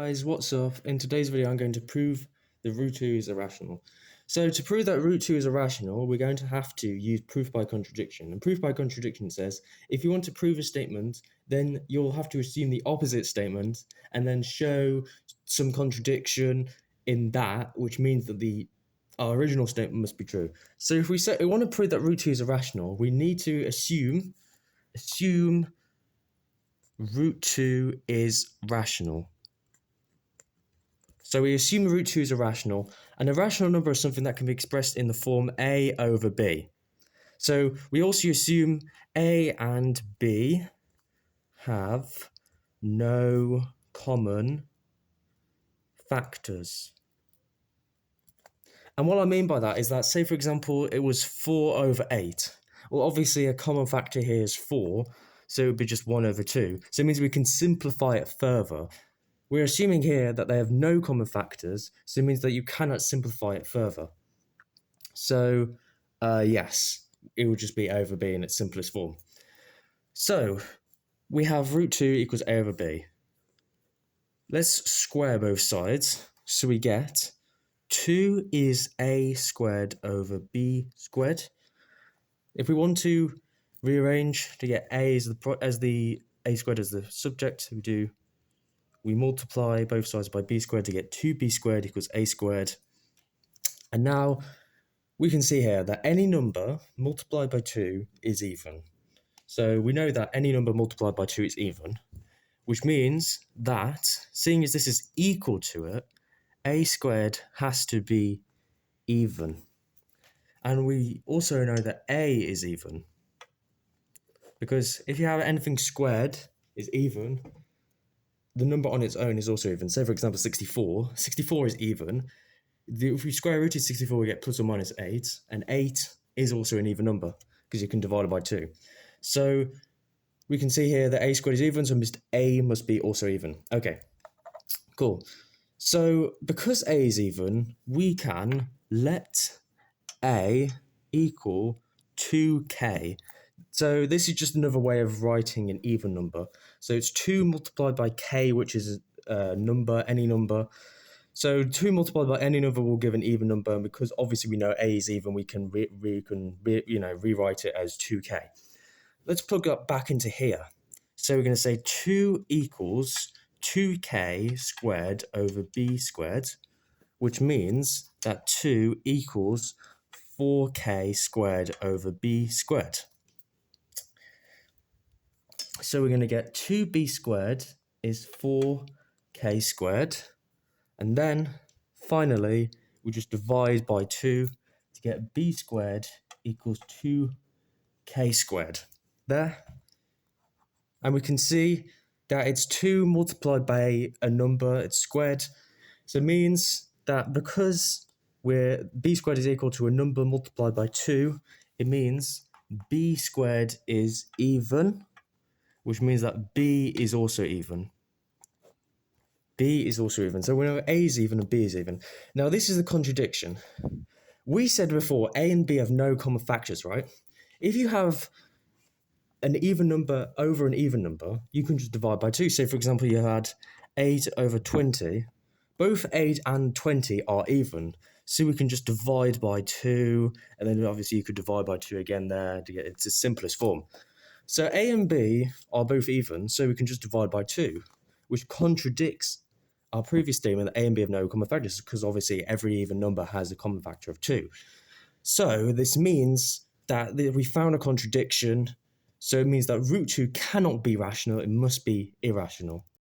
Guys, what's up? In today's video I'm going to prove the root 2 is irrational. So to prove that root 2 is irrational, we're going to have to use proof by contradiction. And proof by contradiction says if you want to prove a statement, then you'll have to assume the opposite statement and then show some contradiction in that, which means that our original statement must be true. So if we want to prove that root 2 is irrational, we need to assume root 2 is rational. So we assume root 2 is irrational. An irrational number is something that can be expressed in the form a over b. So we also assume a and b have no common factors. And what I mean by that is that, say for example, it was 4 over 8. Well, obviously a common factor here is 4, so it would be just 1 over 2. So it means we can simplify it further. We're assuming here that they have no common factors, so it means that you cannot simplify it further. So, yes, it will just be a over b in its simplest form. So, we have root 2 equals a over b. Let's square both sides, so we get 2 is a squared over b squared. If we want to rearrange to get a as the a squared as the subject, we multiply both sides by b squared to get 2b squared equals a squared. And now we can see here that any number multiplied by 2 is even. So we know that any number multiplied by 2 is even, which means that, seeing as this is equal to it, a squared has to be even. And we also know that a is even, because if you have anything squared is even, the number on its own is also even. Say, for example, 64. 64 is even. If we square rooted 64, we get plus or minus 8. And 8 is also an even number because you can divide it by 2. So we can see here that a squared is even, so a must be also even. Okay, cool. So because a is even, we can let a equal 2k. So this is just another way of writing an even number. So it's 2 multiplied by k, which is a number, any number. So 2 multiplied by any number will give an even number, and because obviously we know a is even, we can rewrite it as 2k. Let's plug that back into here. So we're going to say 2 equals 2k squared over b squared, which means that 2 equals 4k squared over b squared. So we're going to get 2b squared is 4k squared. And then, finally, we just divide by 2 to get b squared equals 2k squared. There. And we can see that it's 2 multiplied by a number, it's squared. So it means that because b squared is equal to a number multiplied by 2, it means b squared is even, which means that b is also even. B is also even. So we know a is even and b is even. Now this is the contradiction. We said before a and b have no common factors, right? If you have an even number over an even number, you can just divide by 2. So for example, you had 8 over 20. Both 8 and 20 are even. So we can just divide by 2, and then obviously you could divide by 2 again there to get it's the simplest form. So a and b are both even, so we can just divide by 2, which contradicts our previous statement that a and b have no common factors, because obviously every even number has a common factor of 2. So this means that we found a contradiction, so it means that root 2 cannot be rational, it must be irrational.